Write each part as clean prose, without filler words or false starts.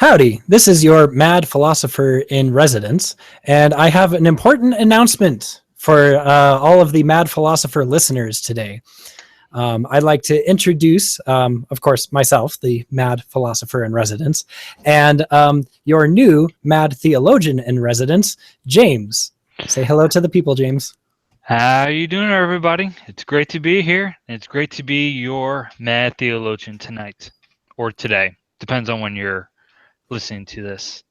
Howdy, this is your Mad Philosopher in residence, and I have an important announcement for all of the Mad Philosopher listeners today. I'd like to introduce, of course, myself, the Mad Philosopher in residence, and your new Mad Theologian in residence, James. Say hello to the people, James. How you doing, everybody? It's great to be here. It's great to be your Mad Theologian tonight, or today. Depends on when you're listening to this.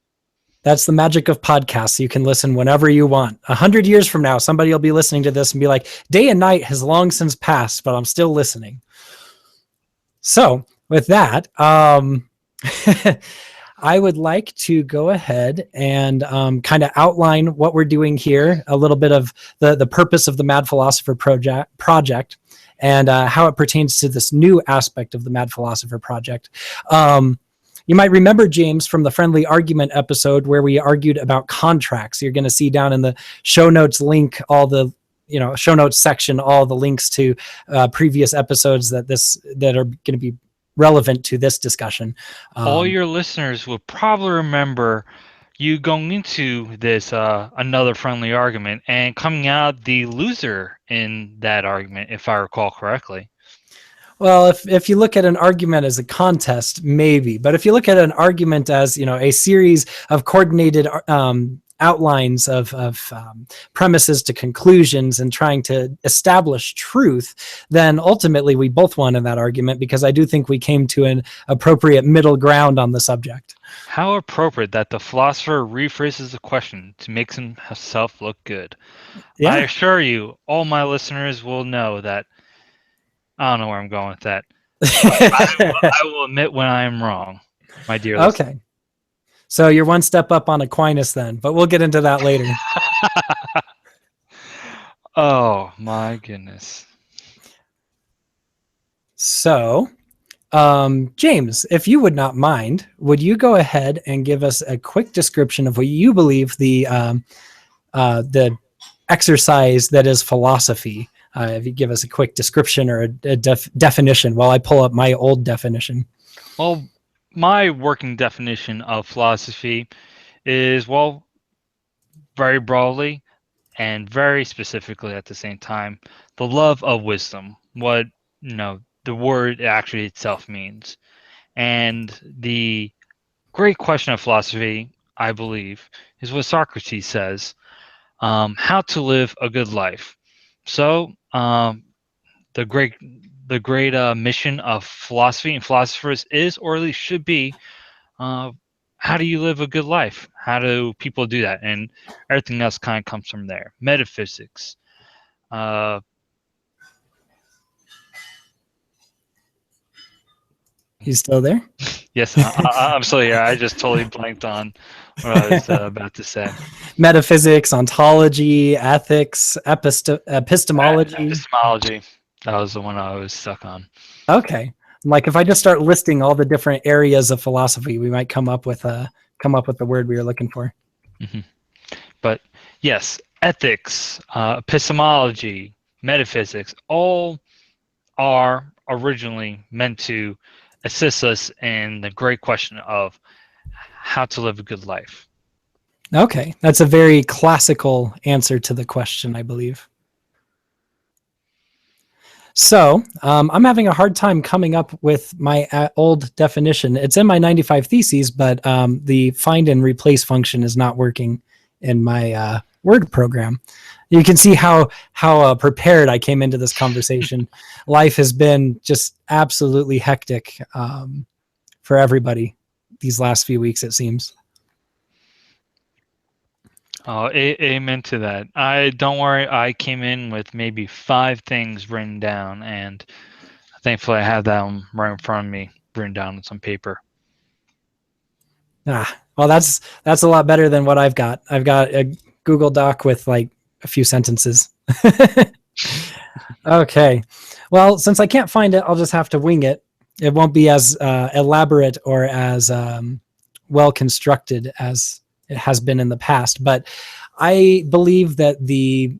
That's the magic of podcasts. You can listen whenever you want. 100 years from now, somebody will be listening to this and be like, day and night has long since passed, but I'm still listening. So with that, I would like to go ahead and kind of outline what we're doing here, a little bit of the purpose of the Mad Philosopher project and how it pertains to this new aspect of the Mad Philosopher project. You might remember, James, from the Friendly Argument episode where we argued about contracts. You're going to see down in the show notes link, all the show notes section, all the links to previous episodes that are going to be relevant to this discussion. All your listeners will probably remember you going into this another friendly argument and coming out the loser in that argument, if I recall correctly. Well, if you look at an argument as a contest, maybe. But if you look at an argument as, a series of coordinated outlines of premises to conclusions and trying to establish truth, then ultimately we both won in that argument because I do think we came to an appropriate middle ground on the subject. How appropriate that the philosopher rephrases the question to make himself look good. Yeah. I assure you, all my listeners will know that I don't know where I'm going with that. I will admit when I am wrong, my dear listener. Okay. So you're one step up on Aquinas then, but we'll get into that later. Oh, my goodness. So, James, if you would not mind, would you go ahead and give us a quick description of what you believe the exercise that is philosophy? If you give us a quick description or a definition while I pull up my old definition. Well, my working definition of philosophy is, very broadly and very specifically at the same time, the love of wisdom, what, the word actually itself means. And the great question of philosophy, I believe, is what Socrates says, how to live a good life. So the great mission of philosophy and philosophers is, or at least should be, how do you live a good life? How do people do that? And everything else kind of comes from there. Metaphysics. He's still there? Yes, I'm still here. I just totally blanked on what I was about to say. Metaphysics, ontology, ethics, epistemology. Epistemology. That was the one I was stuck on. Okay. Like if I just start listing all the different areas of philosophy, we might come up with the word we were looking for. Mm-hmm. But yes, ethics, epistemology, metaphysics, all are originally meant to assist us in the great question of how to live a good life. Okay. That's a very classical answer to the question, I believe. So I'm having a hard time coming up with my old definition. It's in my 95 Theses, but the find and replace function is not working in my Word program. You can see how prepared I came into this conversation. Life has been just absolutely hectic for everybody these last few weeks, it seems. Oh, amen to that. Don't worry, I came in with maybe 5 things written down, and thankfully I have that one right in front of me, written down on some paper. Well, that's a lot better than what I've got. I've got a Google Doc with like a few sentences. Okay. Well, since I can't find it, I'll just have to wing it. It won't be as elaborate or as well constructed as it has been in the past. But I believe that the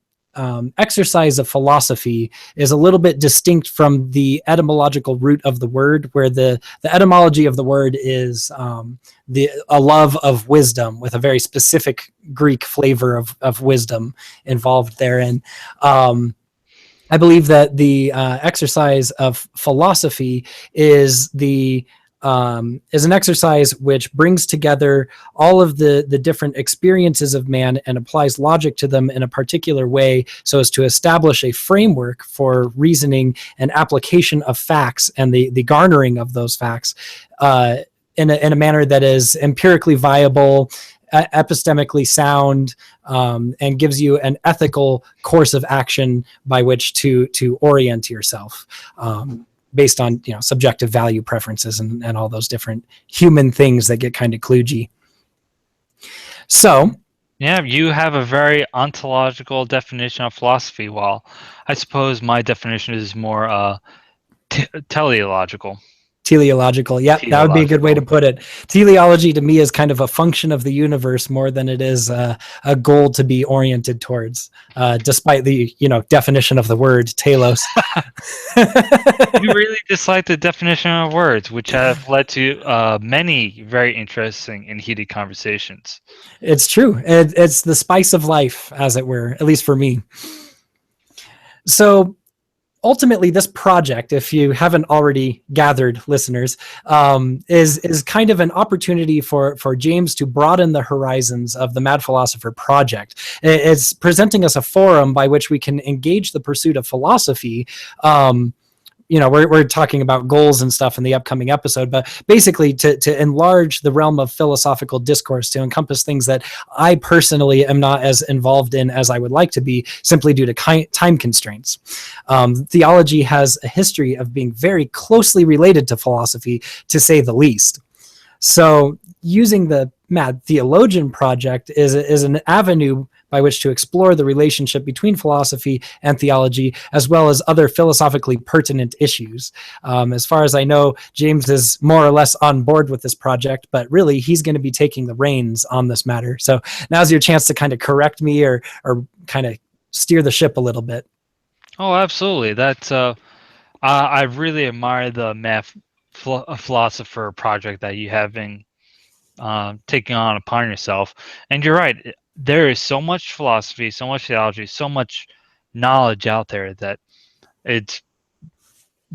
exercise of philosophy is a little bit distinct from the etymological root of the word, where the etymology of the word is a love of wisdom, with a very specific Greek flavor of wisdom involved therein. I believe that the exercise of philosophy is an exercise which brings together all of the different experiences of man and applies logic to them in a particular way, so as to establish a framework for reasoning and application of facts and the garnering of those facts in a manner that is empirically viable, epistemically sound, and gives you an ethical course of action by which to orient yourself. Based on subjective value preferences and all those different human things that get kind of kludgy. So, yeah, you have a very ontological definition of philosophy, while I suppose my definition is more teleological. Teleological. Yeah, that would be a good way to put it. Teleology to me is kind of a function of the universe more than it is a goal to be oriented towards, despite the definition of the word telos. You really dislike the definition of words, which have led to many very interesting and heated conversations. It's true. It's the spice of life, as it were, at least for me. So ultimately, this project, if you haven't already gathered, listeners, is kind of an opportunity for James to broaden the horizons of the Mad Philosopher project. It's presenting us a forum by which we can engage the pursuit of philosophy. We're talking about goals and stuff in the upcoming episode, but basically to enlarge the realm of philosophical discourse, to encompass things that I personally am not as involved in as I would like to be, simply due to time constraints. Theology has a history of being very closely related to philosophy, to say the least. So using the Mad Theologian project is an avenue by which to explore the relationship between philosophy and theology, as well as other philosophically pertinent issues. As far as I know, James is more or less on board with this project, but really he's going to be taking the reins on this matter. So now's your chance to kind of correct me or kind of steer the ship a little bit. Oh, absolutely. That's I really admire the Mad Philosopher project that you have been taking on upon yourself. And you're right. There is so much philosophy, so much theology, so much knowledge out there that it's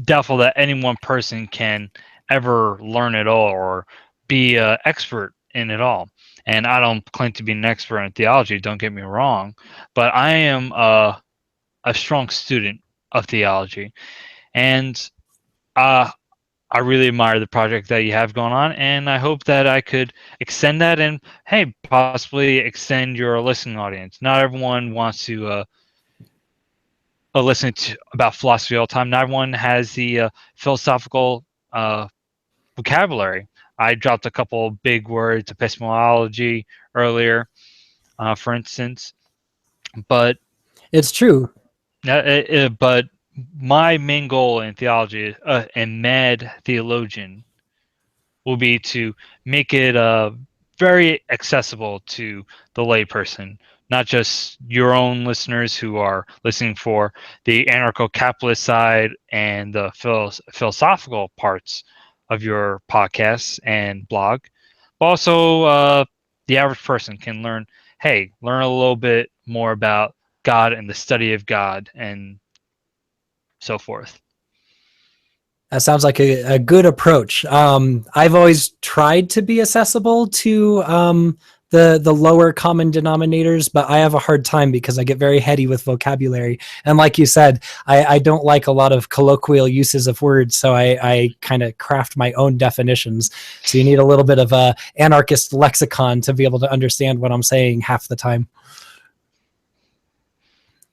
doubtful that any one person can ever learn it all or be an expert in it all. And I don't claim to be an expert in theology, don't get me wrong, but I am a strong student of theology. And I really admire the project that you have going on, and I hope that I could extend that and, hey, possibly extend your listening audience. Not everyone wants to listen about philosophy all the time. Not everyone has the philosophical vocabulary. I dropped a couple big words, epistemology, earlier, for instance. But it's true. But my main goal in theology and Mad Theologian will be to make it very accessible to the layperson, not just your own listeners who are listening for the anarcho-capitalist side and the philosophical parts of your podcast and blog, but also the average person can learn a little bit more about God and the study of God and so forth. That sounds like a good approach. I've always tried to be accessible to the lower common denominators, but I have a hard time because I get very heady with vocabulary. And like you said, I don't like a lot of colloquial uses of words, so I kind of craft my own definitions. So you need a little bit of a anarchist lexicon to be able to understand what I'm saying half the time.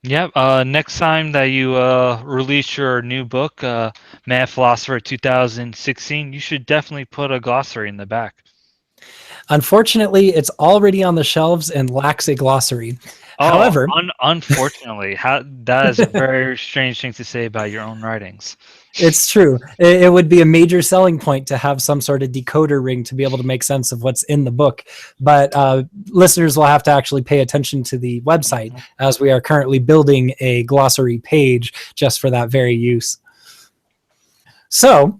Yep. Next time that you release your new book, Mad Philosopher 2016, you should definitely put a glossary in the back. Unfortunately, it's already on the shelves and lacks a glossary. Oh, However, unfortunately, that is a very strange thing to say about your own writings. it's true. It would be a major selling point to have some sort of decoder ring to be able to make sense of what's in the book. But listeners will have to actually pay attention to the website, Mhm. as we are currently building a glossary page just for that very use. So,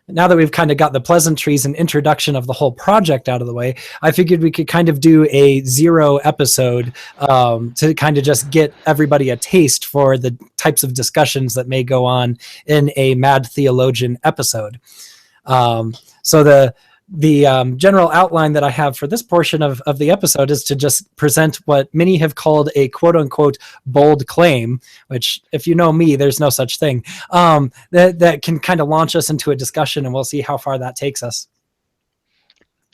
now that we've kind of got the pleasantries and introduction of the whole project out of the way, I figured we could kind of do a 0 episode to kind of just get everybody a taste for the types of discussions that may go on in a Mad Theologian episode. So the general outline that I have for this portion of the episode is to just present what many have called a quote unquote bold claim, which, if you know me, there's no such thing, that can kind of launch us into a discussion, and we'll see how far that takes us.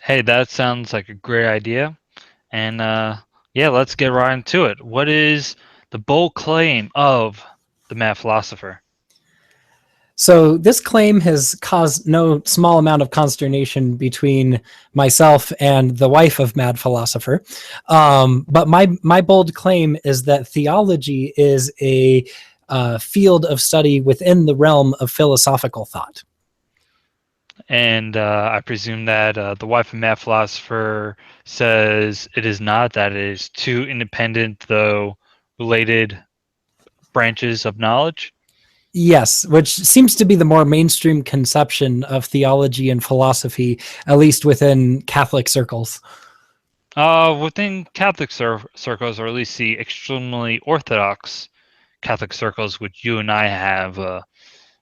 Hey, that sounds like a great idea. And yeah, let's get right into it. What is the bold claim of the Mad Philosopher? So this claim has caused no small amount of consternation between myself and the wife of Mad Philosopher. But my bold claim is that theology is a field of study within the realm of philosophical thought. And I presume that the wife of Mad Philosopher says it is not, that it is two independent, though related branches of knowledge. Yes, which seems to be the more mainstream conception of theology and philosophy, at least within Catholic circles. Within Catholic circles, or at least the extremely Orthodox Catholic circles, which you and I have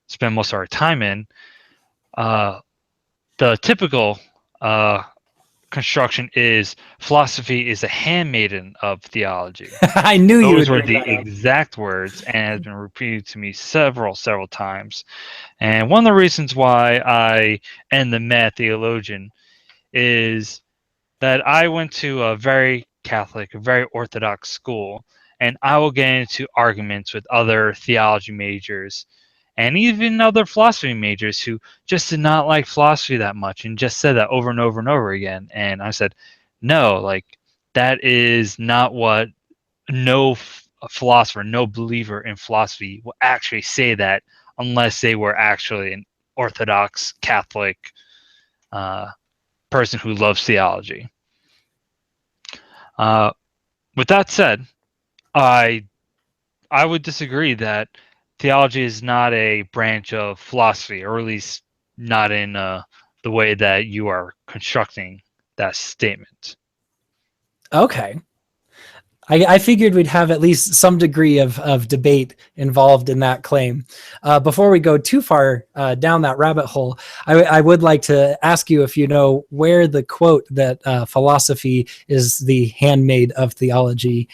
spent most of our time in, the typical construction is philosophy is a handmaiden of theology. I knew you Those would were bring the that up. exact words, and has been repeated to me several times. And one of the reasons why I am the Mad Theologian is that I went to a very Catholic, a very Orthodox school, and I will get into arguments with other theology majors and even other philosophy majors who just did not like philosophy that much and just said that over and over and over again. And I said, no, like, that is not what no philosopher, no believer in philosophy will actually say that unless they were actually an Orthodox Catholic person who loves theology. With that said, I would disagree that theology is not a branch of philosophy, or at least not in the way that you are constructing that statement. Okay. I figured we'd have at least some degree of debate involved in that claim. Before we go too far down that rabbit hole, I would like to ask you if you know where the quote that philosophy is the handmaid of theology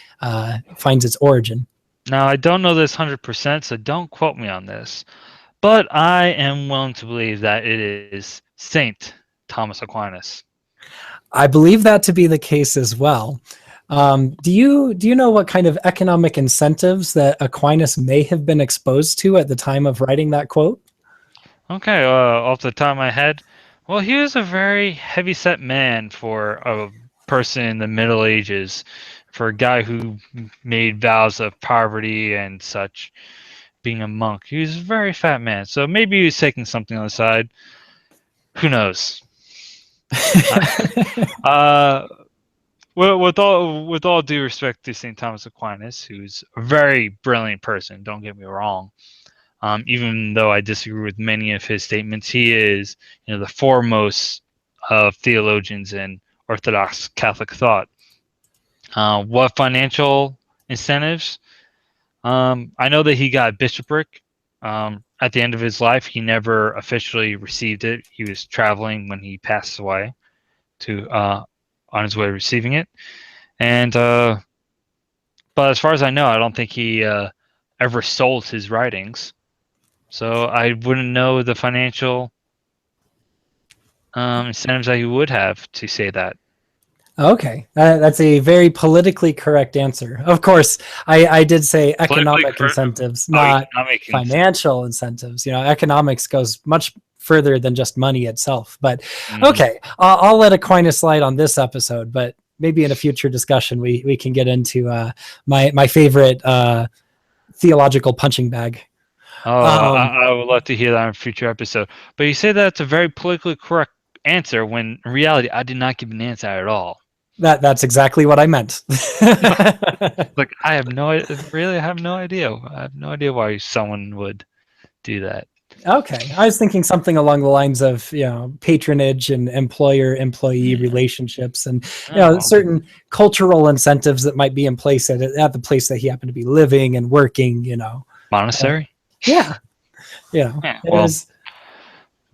finds its origin. Now, I don't know this 100%, so don't quote me on this, but I am willing to believe that it is Saint Thomas Aquinas. I believe that to be the case as well. Do you know what kind of economic incentives that Aquinas may have been exposed to at the time of writing that quote? Okay, off the top of my head, well, he was a very heavy-set man for a person in the Middle Ages, for a guy who made vows of poverty and such, being a monk. He was a very fat man, so maybe he was taking something on the side. Who knows? Well, with all due respect to St. Thomas Aquinas, who's a very brilliant person, don't get me wrong. Even though I disagree with many of his statements, he is, the foremost of theologians in Orthodox Catholic thought. What financial incentives? I know that he got bishopric at the end of his life. He never officially received it. He was traveling when he passed away on his way receiving it. And but as far as I know, I don't think he ever sold his writings. So I wouldn't know the financial incentives that he would have to say that. Okay, that's a very politically correct answer. Of course, I did say economic incentives, not economic financial incentives. Economics goes much further than just money itself. But Mhm. okay, I'll let Aquinas slide on this episode, but maybe in a future discussion we can get into my favorite theological punching bag. Oh, I would love to hear that in a future episode. But you say that's a very politically correct answer when in reality I did not give an answer at all. That's exactly what I meant. Like I have no idea I have no idea why someone would do that. Okay, I was thinking something along the lines of patronage and employer-employee relationships, and certain cultural incentives that might be in place at the place that he happened to be living and working. Monastery. Yeah, Well,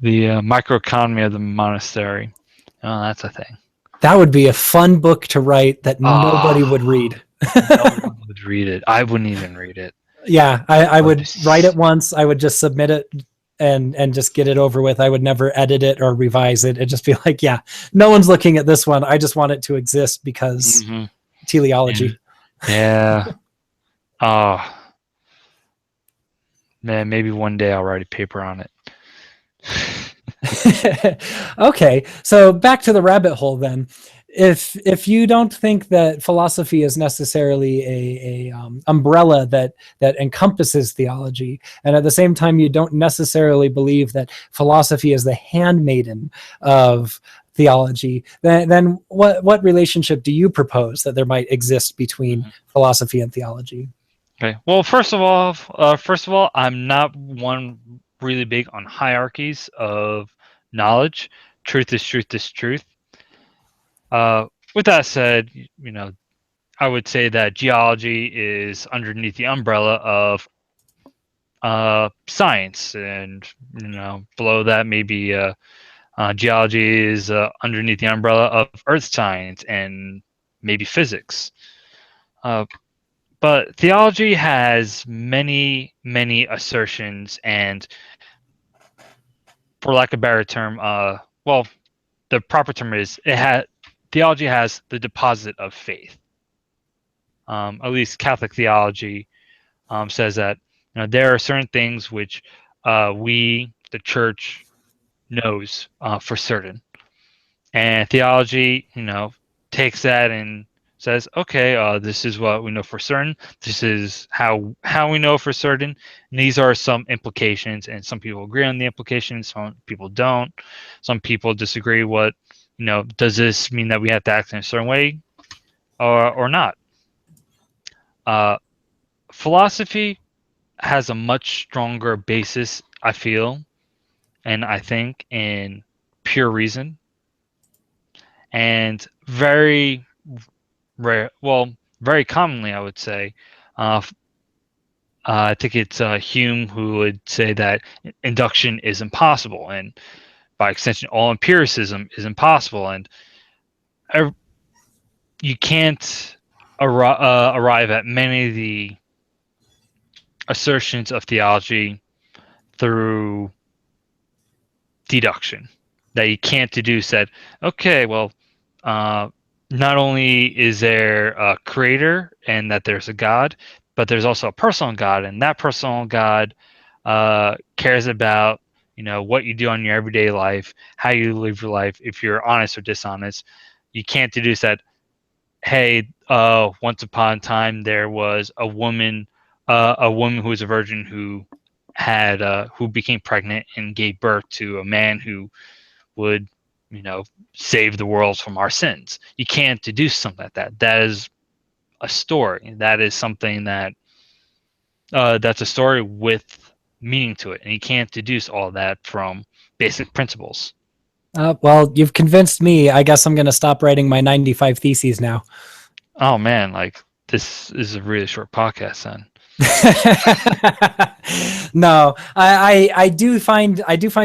the microeconomy of the monastery. Oh, that's a thing. That would be a fun book to write that nobody would read. No one would read it. I wouldn't even read it. Yeah, I would write it once. I would just submit it and just get it over with. I would never edit it or revise it. It'd just be like, yeah, no one's looking at this one. I just want it to exist because teleology. Yeah. Oh. Man, maybe one day I'll write a paper on it. Okay, so back to the rabbit hole then. If you don't think that philosophy is necessarily a umbrella that encompasses theology, and at the same time you don't necessarily believe that philosophy is the handmaiden of theology, then what relationship do you propose that there might exist between philosophy and theology? Okay. Well, first of all, I'm not one really big on hierarchies of knowledge. Truth is truth is truth. With that said, I would say that geology is underneath the umbrella of science, and below that maybe geology is underneath the umbrella of earth science and maybe physics. But theology has many, many assertions, and for lack of a better term, the proper term is theology has the deposit of faith. At least Catholic theology says that there are certain things which we, the church, knows for certain, and theology, takes that and says, okay, this is what we know for certain. This is how we know for certain. And these are some implications, and some people agree on the implications, some people don't. Some people disagree. What does this mean that we have to act in a certain way, or not? Philosophy has a much stronger basis, I feel, and I think, in pure reason, and very rare. Well, very commonly, I would say. I think it's Hume who would say that induction is impossible, and by extension, all empiricism is impossible, and you can't arrive at many of the assertions of theology through deduction. That you can't deduce that, okay, well, not only is there a creator and that there's a God, but there's also a personal God, and that personal God cares about what you do on your everyday life, how you live your life, if you're honest or dishonest. You can't deduce that, hey, once upon a time there was a woman who was a virgin who became pregnant and gave birth to a man who would save the world from our sins. You can't deduce something like that. That is a story. That is something that that's a story with meaning to it, and you can't deduce all that from basic principles. Well, you've convinced me. I guess I'm going to stop writing my 95 theses now. Oh man, this is a really short podcast then. No, I do find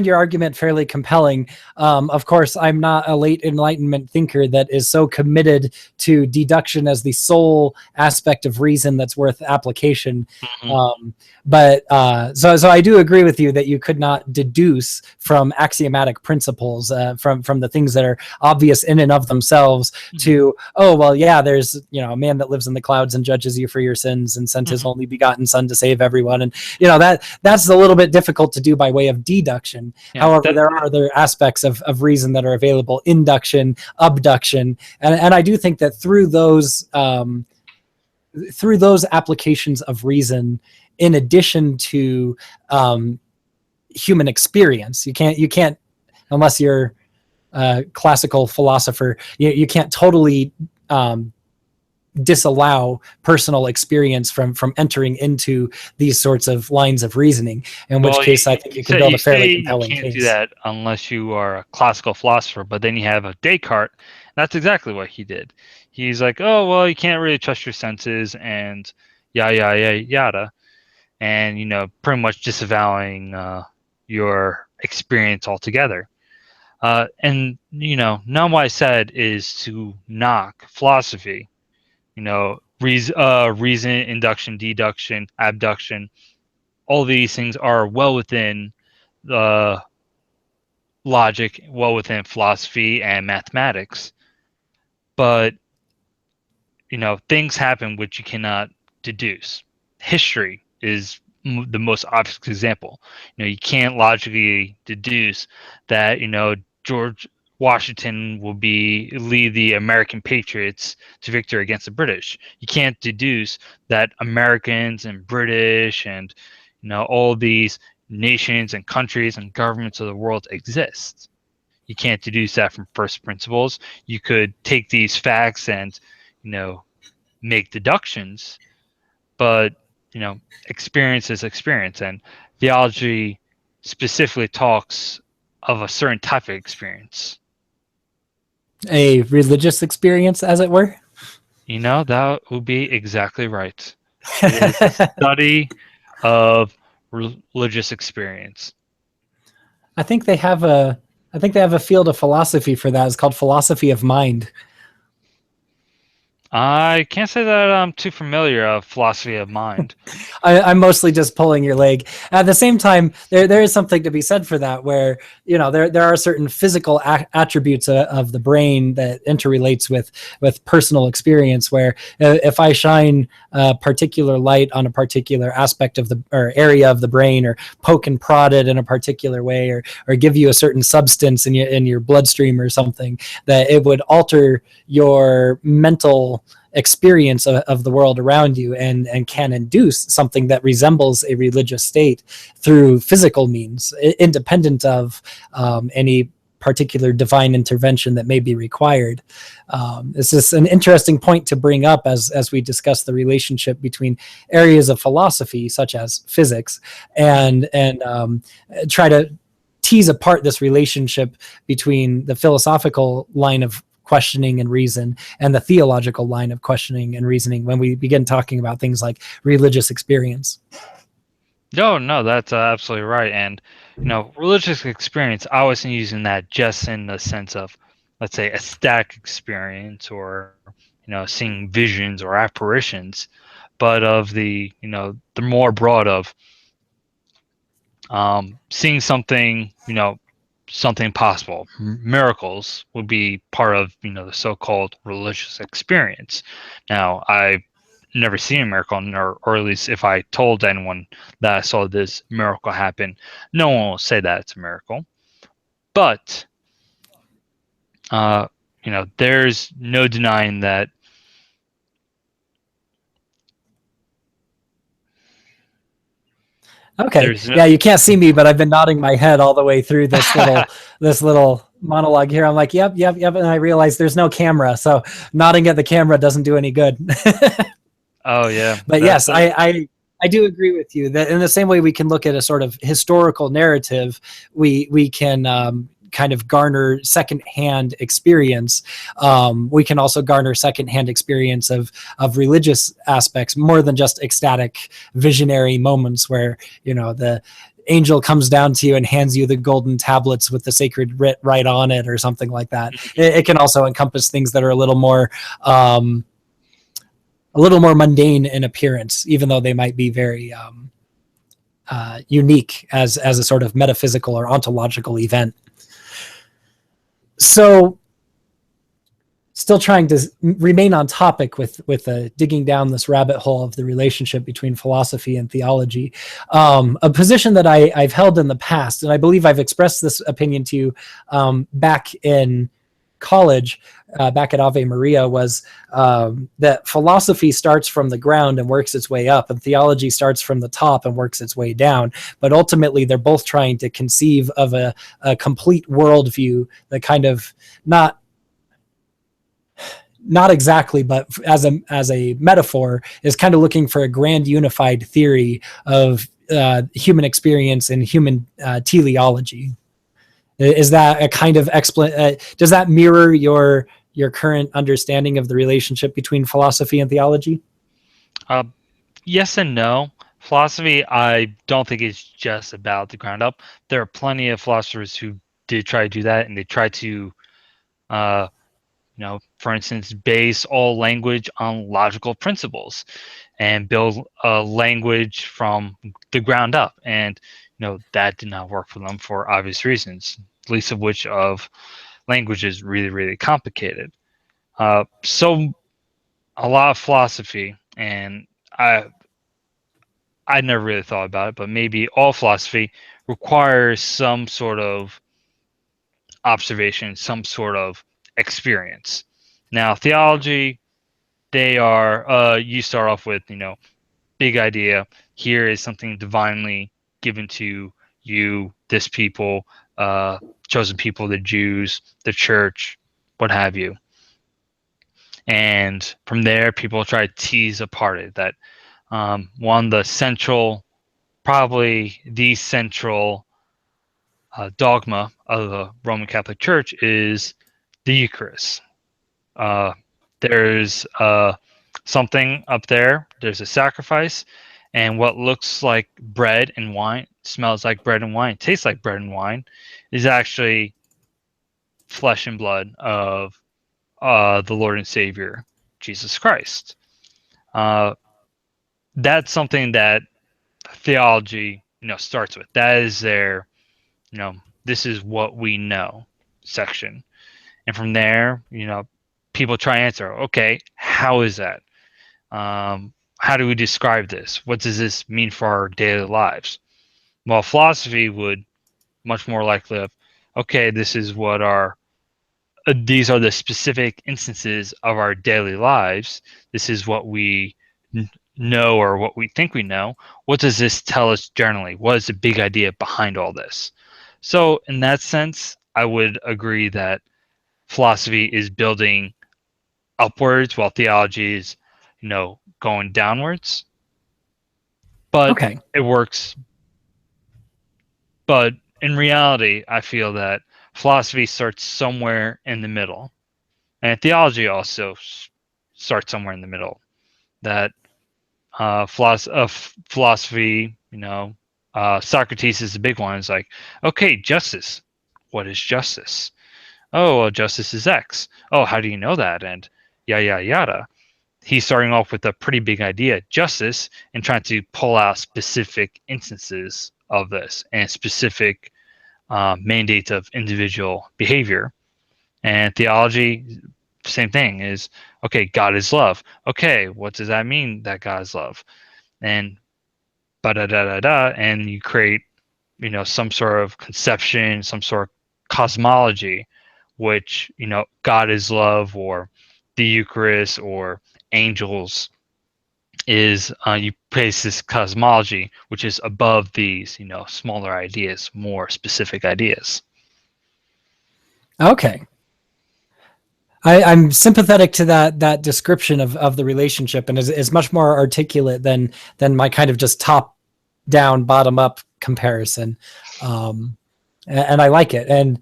your argument fairly compelling. Of course, I'm not a late Enlightenment thinker that is so committed to deduction as the sole aspect of reason that's worth application. But so I do agree with you that you could not deduce from axiomatic principles, from the things that are obvious in and of themselves, to, oh well, yeah, there's a man that lives in the clouds and judges you for your sins and sent his only begotten Son to save everyone. And that's a little bit difficult to do by way of deduction. Yeah, However, there are other aspects of reason that are available: induction, abduction, and I do think that through those applications of reason, in addition to human experience, you can't unless you're a classical philosopher, you can't totally disallow personal experience from entering into these sorts of lines of reasoning, in which case I think you can build a fairly compelling case. You can't do that unless you are a classical philosopher, but then you have a Descartes. That's exactly what he did. He's like, oh, well, you can't really trust your senses and yada, and, pretty much disavowing your experience altogether. And, none what I said is to knock philosophy. Reason, induction, deduction, abduction, all these things are well within the logic, well within philosophy and mathematics. But, things happen which you cannot deduce. History is the most obvious example. You can't logically deduce that, George Washington will lead the American Patriots to victory against the British. You can't deduce that Americans and British and all these nations and countries and governments of the world exist. You can't deduce that from first principles. You could take these facts and make deductions, but experience is experience, and theology specifically talks of a certain type of experience. A religious experience, as it were? That would be exactly right. It is a study of religious experience. I think they have a field of philosophy for that. It's called philosophy of mind. I can't say that I'm too familiar of philosophy of mind. I'm mostly just pulling your leg. At the same time, there is something to be said for that, where there are certain physical attributes of the brain that interrelates with personal experience. Where if I shine a particular light on a particular aspect of or area of the brain, or poke and prod it in a particular way, or give you a certain substance in your bloodstream or something, that it would alter your mental experience of the world around you, and can induce something that resembles a religious state through physical means, independent of any particular divine intervention that may be required. This is an interesting point to bring up as we discuss the relationship between areas of philosophy such as physics, and try to tease apart this relationship between the philosophical line of questioning and reason and the theological line of questioning and reasoning when we begin talking about things like religious experience. No, that's absolutely right. And religious experience, I wasn't using that just in the sense of, let's say, ecstatic experience, or seeing visions or apparitions, but of the more broad of seeing something, something possible. Miracles would be part of the so-called religious experience. Now, I've never seen a miracle, or at least if I told anyone that I saw this miracle happen, no one will say that it's a miracle. But there's no denying that Okay. Yeah, you can't see me, but I've been nodding my head all the way through this little monologue here. I'm like, yep. And I realize there's no camera, so nodding at the camera doesn't do any good. Oh yeah. But yes, I do agree with you that in the same way we can look at a sort of historical narrative, we can kind of garner secondhand experience. We can also garner secondhand experience of religious aspects, more than just ecstatic visionary moments where the angel comes down to you and hands you the golden tablets with the sacred writ right on it, or something like that. It can also encompass things that are a little more mundane in appearance, even though they might be very unique as a sort of metaphysical or ontological event. So still trying to remain on topic with digging down this rabbit hole of the relationship between philosophy and theology. A position that I've held in the past, and I believe I've expressed this opinion to you back in college, back at Ave Maria, was that philosophy starts from the ground and works its way up, and theology starts from the top and works its way down. But ultimately, they're both trying to conceive of a complete worldview that kind of not exactly, but as a metaphor, is kind of looking for a grand unified theory of human experience and human teleology. Is that a kind of does that mirror your current understanding of the relationship between philosophy and theology? Yes and no. Philosophy, I don't think is just about the ground up. There are plenty of philosophers who did try to do that, and they try to, for instance, base all language on logical principles and build a language from the ground up. And that did not work for them for obvious reasons, least of which of language is really, really complicated. So a lot of philosophy, and I never really thought about it, but maybe all philosophy requires some sort of observation, some sort of experience. Now, theology, they are, you start off with, big idea. Here is something divinely given to you, this people, chosen people, the Jews, the church, what have you. And from there, people try to tease apart it. That one, the central, probably the central dogma of the Roman Catholic Church is the Eucharist. There's something up there. There's a sacrifice, and what looks like bread and wine, smells like bread and wine, tastes like bread and wine, is actually flesh and blood of the Lord and Savior, Jesus Christ. That's something that theology, starts with. That is their, this is what we know section. And from there, people try to answer, okay, how is that? How do we describe this? What does this mean for our daily lives? Well, philosophy would much more likely have, okay, this is what these are the specific instances of our daily lives. This is what we know or what we think we know. What does this tell us generally? What is the big idea behind all this? So in that sense, I would agree that philosophy is building upwards while theology is, going downwards. But Okay. it works. But in reality, I feel that philosophy starts somewhere in the middle. And theology also starts somewhere in the middle. That philosophy, Socrates is the big one. It's like, okay, justice. What is justice? Oh, well, justice is X. Oh, how do you know that? And yada, yada, yada. He's starting off with a pretty big idea, justice, and trying to pull out specific instances of this and specific mandates of individual behavior. And theology, same thing, is, okay, God is love. Okay, what does that mean that God is love? And da-da-da-da-da, and you create, some sort of conception, some sort of cosmology, which, God is love, or the Eucharist, or angels, is you place this cosmology, which is above these, smaller ideas, more specific ideas. Okay. I'm sympathetic to that description of the relationship, and is much more articulate than my kind of just top down, bottom up comparison. And I like it. And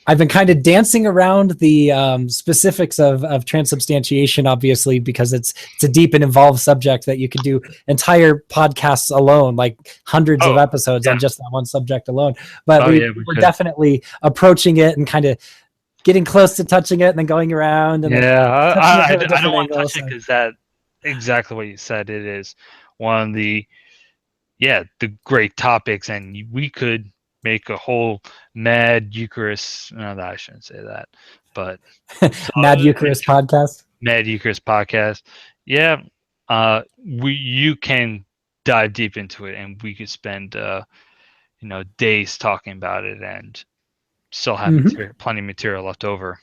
I've been kind of dancing around the specifics of transubstantiation, obviously, because it's a deep and involved subject that you could do entire podcasts alone, like hundreds of episodes on just that one subject alone. But we're definitely approaching it and kind of getting close to touching it and then going around. And I don't want to touch it because that exactly what you said. It is one of the great topics, and we could make a whole Mad Eucharist. No, I shouldn't say that, but so Mad Eucharist podcast. Mad Eucharist podcast. Yeah, you can dive deep into it, and we could spend days talking about it, and still have plenty of material left over.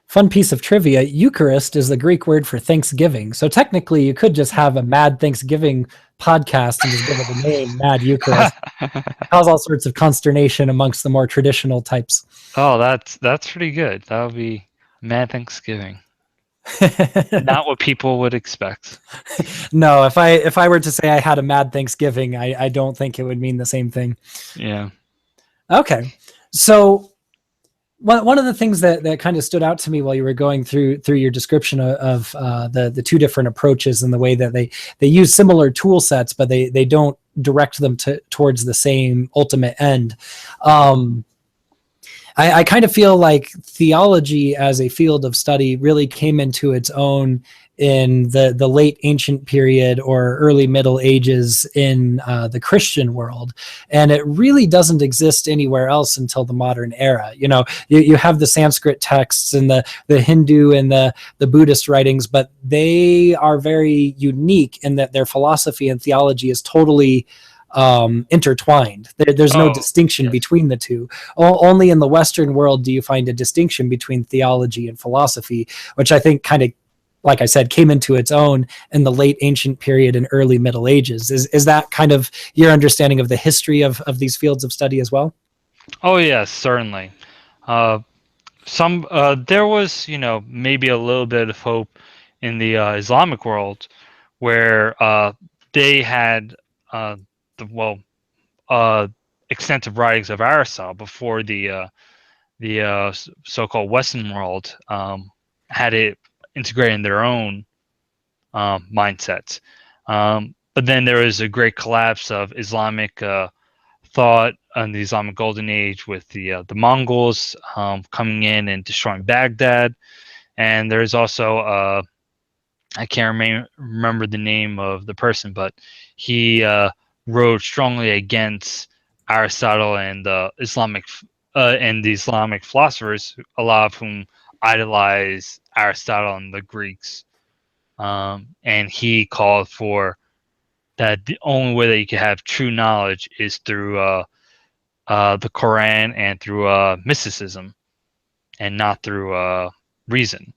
Fun piece of trivia: Eucharist is the Greek word for Thanksgiving. So technically, you could just have a Mad Thanksgiving podcast and just give it the name Mad Eucharist. Cause all sorts of consternation amongst the more traditional types. Oh, that's pretty good. That would be Mad Thanksgiving. Not what people would expect. No, if I were to say I had a Mad Thanksgiving, I don't think it would mean the same thing. Yeah. Okay. So one of the things that kind of stood out to me while you were going through your description of the two different approaches and the way that they use similar tool sets, but they don't direct them towards the same ultimate end. I kind of feel like theology as a field of study really came into its own in the late ancient period or early Middle Ages in the Christian world. And it really doesn't exist anywhere else until the modern era. You have the Sanskrit texts and the Hindu and the Buddhist writings, but they are very unique in that their philosophy and theology is totally intertwined. There's no distinction between the two. Only in the Western world do you find a distinction between theology and philosophy, which I think kind of, like I said, came into its own in the late ancient period and early Middle Ages. Is that kind of your understanding of the history of these fields of study as well? Oh yes, certainly. There was maybe a little bit of hope in the Islamic world, where they had extensive writings of Aristotle before the so-called Western world had it integrated in their own mindsets. But then there was a great collapse of Islamic thought in the Islamic Golden Age with the Mongols coming in and destroying Baghdad. And there's also I can't remember the name of the person, but he wrote strongly against Aristotle and the Islamic philosophers, a lot of whom idolize Aristotle and the Greeks. And he called for that the only way that you can have true knowledge is through the Quran and through mysticism, and not through reason.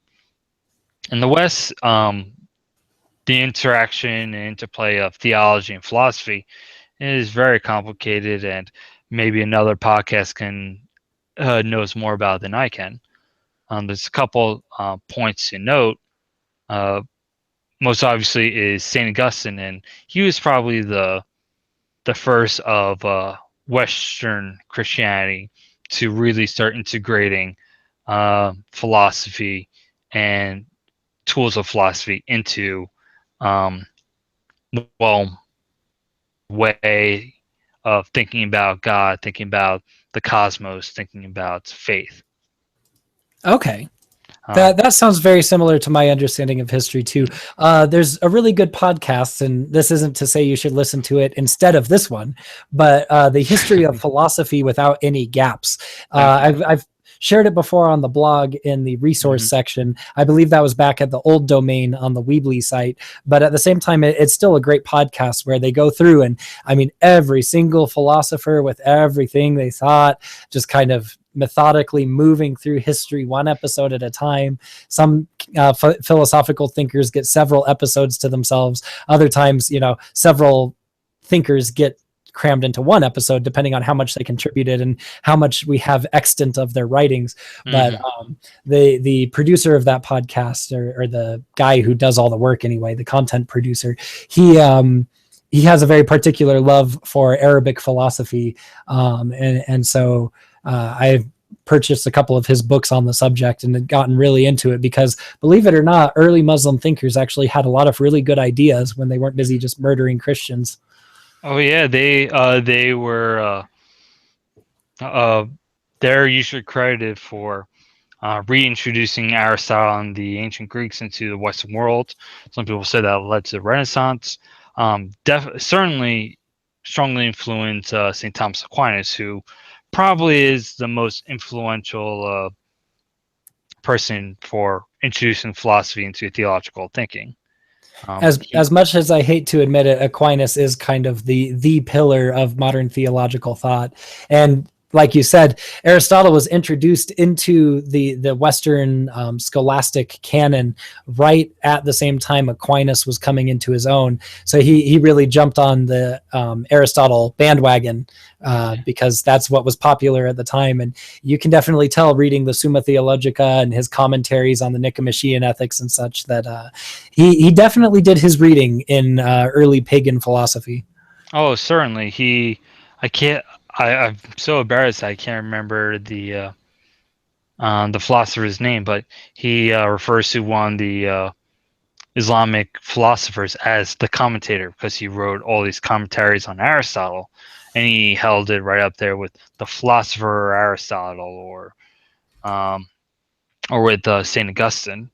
In the West, the interaction and interplay of theology and philosophy is very complicated, and maybe another podcast knows more about than I can. There's a couple points to note. Most obviously is St. Augustine, and he was probably the first of Western Christianity to really start integrating philosophy and tools of philosophy into way of thinking about God, thinking about the cosmos, thinking about faith. Okay. That sounds very similar to my understanding of history too. There's a really good podcast, and this isn't to say you should listen to it instead of this one, but the history of philosophy without any gaps. I've shared it before on the blog in the resource section. I believe that was back at the old domain on the Weebly site, but at the same time, it's still a great podcast where they go through, and I mean, every single philosopher with everything they thought, just kind of methodically moving through history one episode at a time. Some philosophical thinkers get several episodes to themselves. Other times, several thinkers get crammed into one episode, depending on how much they contributed and how much we have extant of their writings. But the producer of that podcast, or the guy who does all the work anyway, the content producer, he has a very particular love for Arabic philosophy, and so I've purchased a couple of his books on the subject and had gotten really into it because, believe it or not, early Muslim thinkers actually had a lot of really good ideas when they weren't busy just murdering Christians. Oh yeah, they were they're usually credited for reintroducing Aristotle and the ancient Greeks into the Western world. Some people say that led to the Renaissance. Certainly strongly influenced St. Thomas Aquinas, who probably is the most influential person for introducing philosophy into theological thinking. As much as I hate to admit it, Aquinas is kind of the pillar of modern theological thought. And like you said, Aristotle was introduced into the Western scholastic canon right at the same time Aquinas was coming into his own. So he really jumped on the Aristotle bandwagon because that's what was popular at the time. And you can definitely tell reading the Summa Theologica and his commentaries on the Nicomachean ethics and such that he definitely did his reading in early pagan philosophy. Oh, certainly. I'm so embarrassed I can't remember the philosopher's name, but he refers to one of the Islamic philosophers as the commentator because he wrote all these commentaries on Aristotle, and he held it right up there with the philosopher Aristotle, or with Saint Augustine.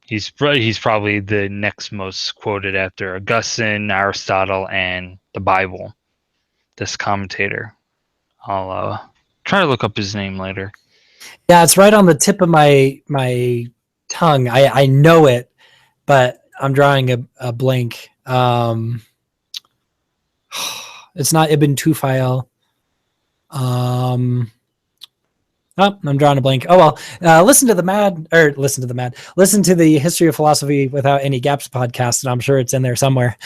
He's probably the next most quoted after Augustine, Aristotle, and the Bible. This commentator. I'll try to look up his name later. Yeah, it's right on the tip of my tongue. I know it, but I'm drawing a blank. It's not Ibn Tufayl. I'm drawing a blank. Oh well. Listen to the History of Philosophy Without Any Gaps podcast, and I'm sure it's in there somewhere.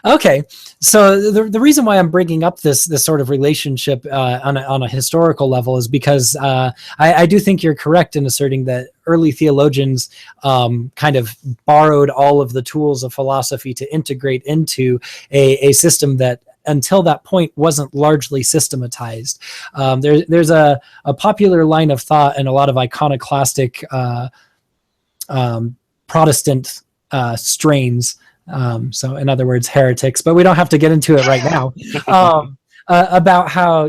Okay, so the reason why I'm bringing up this sort of relationship on a historical level is because I do think you're correct in asserting that early theologians kind of borrowed all of the tools of philosophy to integrate into a system that until that point wasn't largely systematized. There's a popular line of thought and a lot of iconoclastic Protestant strains. So in other words, heretics, but we don't have to get into it right now. About how,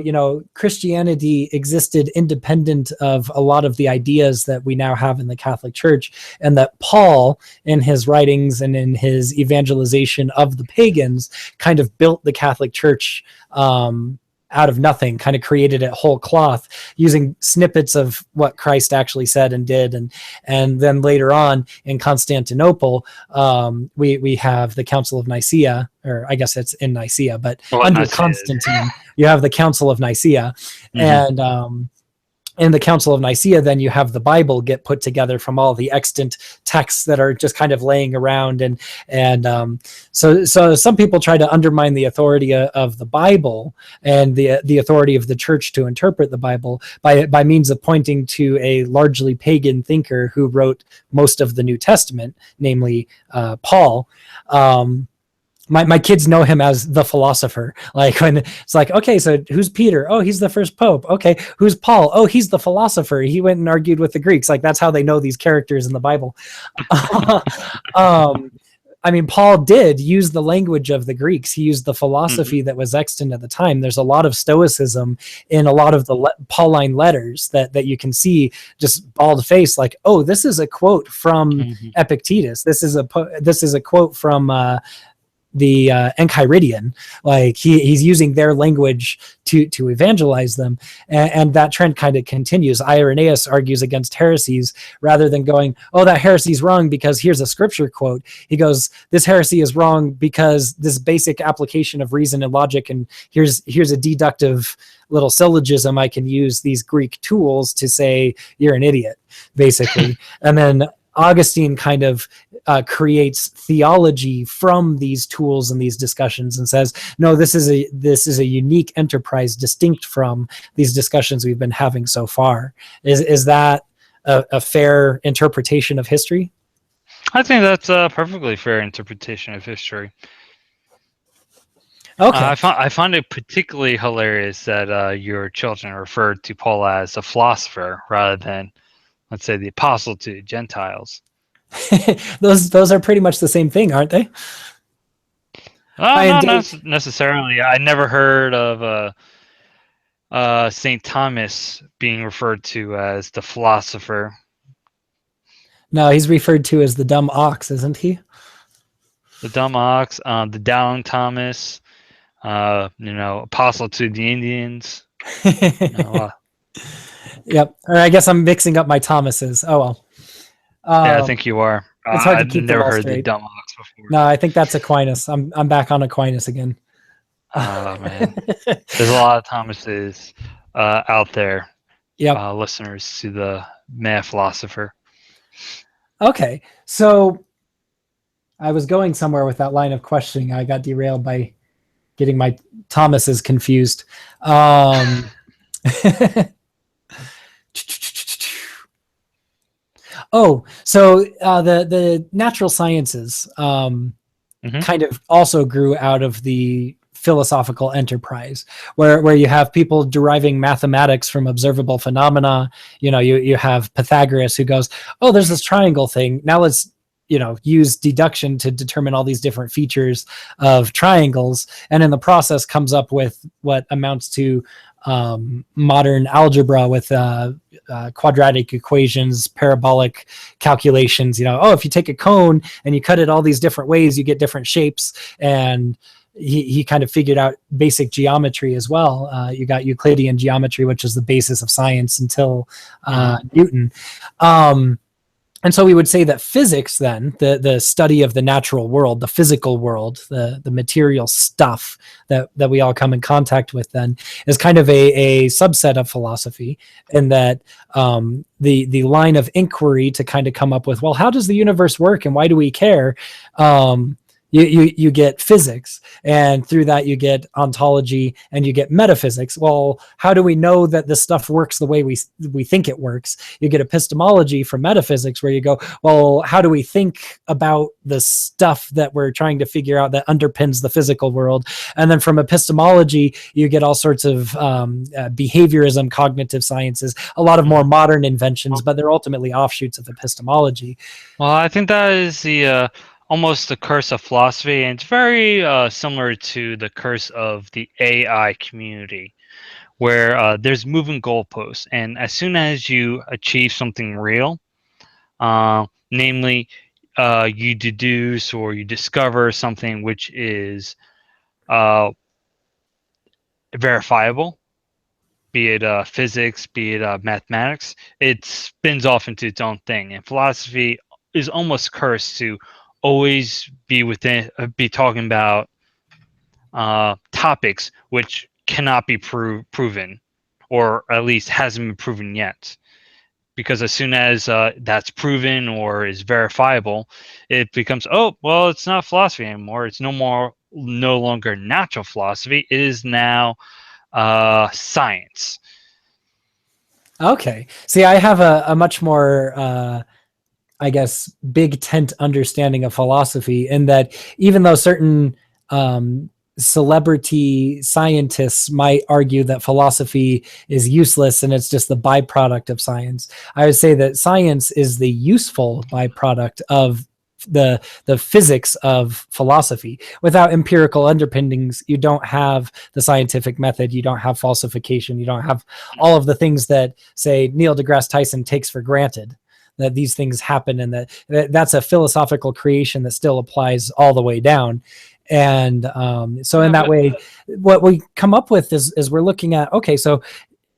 Christianity existed independent of a lot of the ideas that we now have in the Catholic Church, and that Paul, in his writings and in his evangelization of the pagans, kind of built the Catholic Church out of nothing, kind of created it whole cloth using snippets of what Christ actually said and did. And then later on in Constantinople, we have the Council of Nicaea, or I guess it's in Nicaea, but under Constantine, you have the Council of Nicaea. Mm-hmm. And in the Council of Nicaea, then you have the Bible get put together from all the extant texts that are just kind of laying around. And so some people try to undermine the authority of the Bible and the authority of the church to interpret the Bible by means of pointing to a largely pagan thinker who wrote most of the New Testament, namely Paul. My kids know him as the philosopher. Like when it's like, okay, so who's Peter? Oh, he's the first pope. Okay, who's Paul? Oh, he's the philosopher. He went and argued with the Greeks. Like that's how they know these characters in the Bible. I mean, Paul did use the language of the Greeks. He used the philosophy that was extant at the time. There's a lot of stoicism in a lot of the Pauline letters that you can see just bald face, like, oh, this is a quote from Epictetus. This is a quote from the Enchiridion. Like he's using their language to evangelize them, and that trend kind of continues. Irenaeus argues against heresies rather than going, oh, that heresy is wrong because here's a scripture quote. He goes, this heresy is wrong because this basic application of reason and logic, and here's a deductive little syllogism. I can use these Greek tools to say you're an idiot, basically. And then Augustine kind of creates theology from these tools and these discussions and says, no, this is a unique enterprise distinct from these discussions we've been having so far. Is that a fair interpretation of history? I think that's a perfectly fair interpretation of history. Okay. I find it particularly hilarious that your children referred to Paul as a philosopher rather than, let's say, the apostle to Gentiles. those are pretty much the same thing, aren't they? Not necessarily. I never heard of St. Thomas being referred to as the philosopher. No, he's referred to as the dumb ox, isn't he? The dumb ox, the down Thomas. apostle to the Indians. Yep. Or I guess I'm mixing up my Thomases. Oh well. Yeah, I think you are. It's hard to I've keep them never all heard straight. the dumb ox before. No, I think that's Aquinas. I'm back on Aquinas again. Oh man, there's a lot of Thomases out there. Yep. Listeners to the Mad Philosopher. Okay, so I was going somewhere with that line of questioning. I got derailed by getting my Thomases confused. Oh, so the natural sciences kind of also grew out of the philosophical enterprise, where you have people deriving mathematics from observable phenomena. You have Pythagoras who goes, oh, there's this triangle thing. Now let's use deduction to determine all these different features of triangles, and in the process comes up with what amounts to modern algebra with quadratic equations, parabolic calculations. If you take a cone and you cut it all these different ways, you get different shapes. And he kind of figured out basic geometry as well. You got Euclidean geometry, which is the basis of science until Newton. And so we would say that physics, then, the study of the natural world, the physical world, the material stuff that we all come in contact with, then, is kind of a subset of philosophy, in that the line of inquiry to kind of come up with, well, how does the universe work and why do we care? You get physics, and through that you get ontology, and you get metaphysics. Well, how do we know that this stuff works the way we think it works? You get epistemology from metaphysics, where you go, well, how do we think about the stuff that we're trying to figure out that underpins the physical world? And then from epistemology, you get all sorts of behaviorism, cognitive sciences, a lot of more modern inventions, but they're ultimately offshoots of epistemology. Well, I think that is the almost the curse of philosophy, and it's very similar to the curse of the AI community, where there's moving goalposts, and as soon as you achieve something real, namely you deduce or you discover something which is verifiable, be it physics, be it mathematics, it spins off into its own thing. And philosophy is almost cursed to always be talking about topics which cannot be proven, or at least hasn't been proven yet. Because as soon as that's proven or is verifiable, it becomes, oh, well, it's not philosophy anymore. It's no longer natural philosophy. It is now science. Okay. See, I have a much more I guess, big tent understanding of philosophy, in that even though certain celebrity scientists might argue that philosophy is useless and it's just the byproduct of science, I would say that science is the useful byproduct of the physics of philosophy. Without empirical underpinnings, you don't have the scientific method, you don't have falsification, you don't have all of the things that, say, Neil deGrasse Tyson takes for granted, that these things happen, and that's a philosophical creation that still applies all the way down. And so in that way, what we come up with is we're looking at, okay, so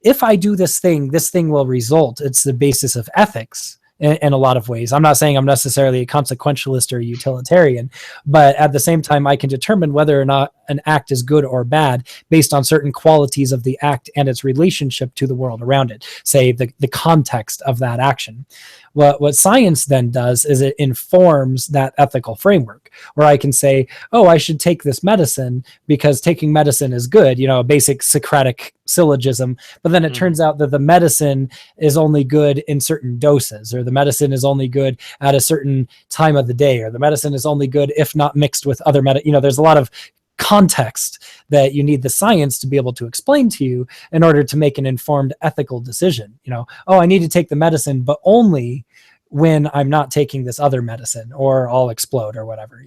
if I do this thing will result. It's the basis of ethics in a lot of ways. I'm not saying I'm necessarily a consequentialist or a utilitarian, but at the same time, I can determine whether or not an act is good or bad based on certain qualities of the act and its relationship to the world around it, say the context of that action. What science then does is it informs that ethical framework, where I can say, oh, I should take this medicine because taking medicine is good, a basic Socratic syllogism. But then it turns out that the medicine is only good in certain doses, or the medicine is only good at a certain time of the day, or the medicine is only good if not mixed with other there's a lot of context that you need the science to be able to explain to you in order to make an informed ethical decision. Oh, I need to take the medicine, but only when I'm not taking this other medicine, or I'll explode, or whatever.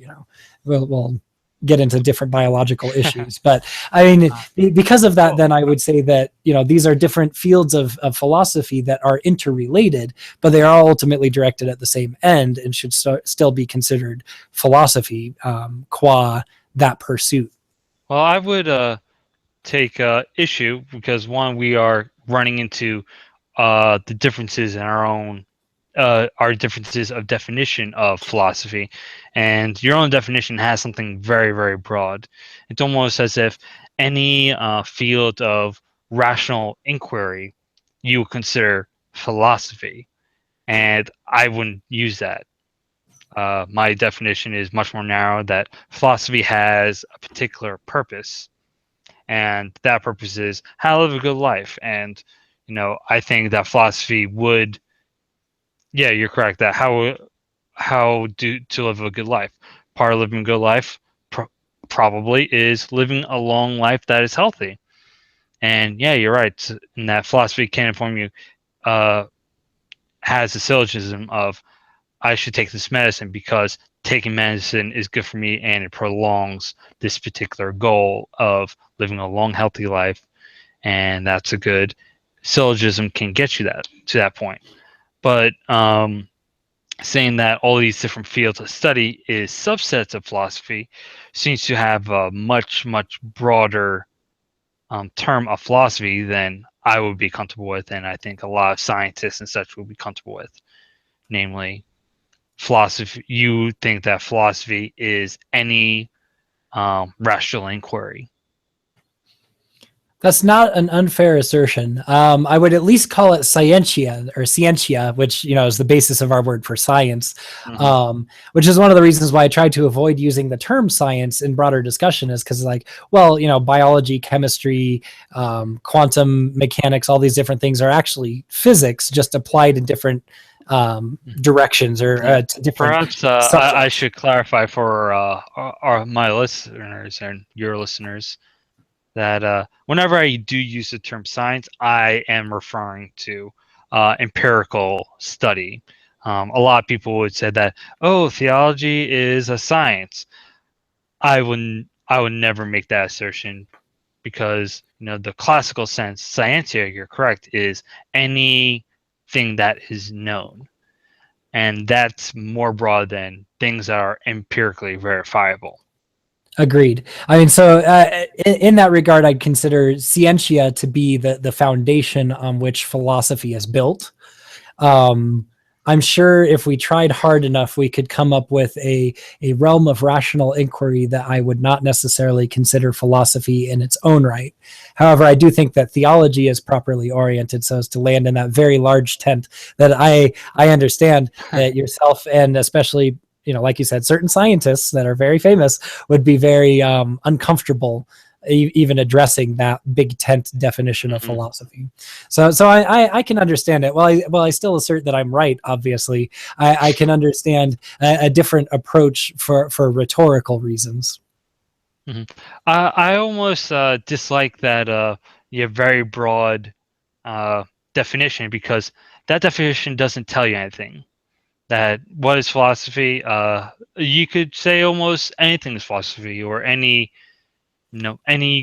We'll get into different biological issues, but I mean, because of that, then I would say that these are different fields of philosophy that are interrelated, but they are ultimately directed at the same end and should still be considered philosophy qua that pursuit. Well, I would take issue because one, we are running into the differences in our differences of definition of philosophy, and your own definition has something very, very broad. It's almost as if any field of rational inquiry you would consider philosophy, and I wouldn't use that. My definition is much more narrow, that philosophy has a particular purpose, and that purpose is how to live a good life. And I think that philosophy would, yeah, you're correct, that how to live a good life. Part of living a good life probably is living a long life that is healthy. And yeah, you're right, in that philosophy can inform you, has a syllogism of, I should take this medicine because taking medicine is good for me and it prolongs this particular goal of living a long, healthy life. And that's a good syllogism, can get you to that point. But saying that all these different fields of study is subsets of philosophy seems to have a much, much broader term of philosophy than I would be comfortable with, and I think a lot of scientists and such would be comfortable with. Namely, philosophy. You think that philosophy is any rational inquiry. That's not an unfair assertion. I would at least call it scientia, which is the basis of our word for science. Which is one of the reasons why I try to avoid using the term science in broader discussion, is because, biology, chemistry, quantum mechanics, all these different things are actually physics, just applied in different directions or to different. Perhaps I should clarify for my listeners and your listeners that whenever I do use the term science, I am referring to empirical study. A lot of people would say that, oh, theology is a science. I would never make that assertion, because the classical sense, scientia, you're correct, is anything that is known, and that's more broad than things that are empirically verifiable. Agreed. I mean, so in that regard, I'd consider scientia to be the foundation on which philosophy is built. I'm sure if we tried hard enough, we could come up with a realm of rational inquiry that I would not necessarily consider philosophy in its own right. However, I do think that theology is properly oriented so as to land in that very large tent that I understand that yourself, and especially like you said, certain scientists that are very famous would be very uncomfortable even addressing that big tent definition of philosophy. So I can understand it. Well, I still assert that I'm right. Obviously, I can understand a different approach for rhetorical reasons. I almost dislike that you have very broad definition, because that definition doesn't tell you anything. That what is philosophy? You could say almost anything is philosophy, or any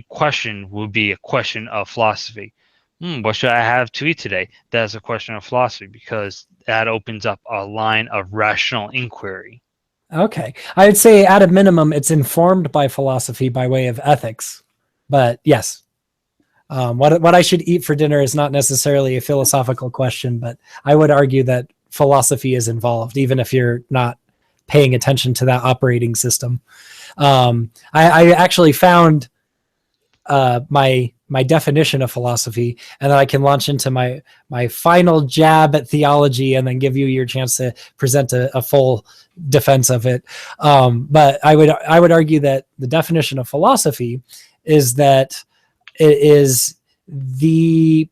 question would be a question of philosophy. What should I have to eat today? That's a question of philosophy, because that opens up a line of rational inquiry. Okay, I would say at a minimum, it's informed by philosophy by way of ethics. But yes, what I should eat for dinner is not necessarily a philosophical question, but I would argue that philosophy is involved, even if you're not paying attention to that operating system. I actually found my definition of philosophy, and then I can launch into my final jab at theology, and then give you your chance to present a full defense of it. But I would argue that the definition of philosophy is that it is the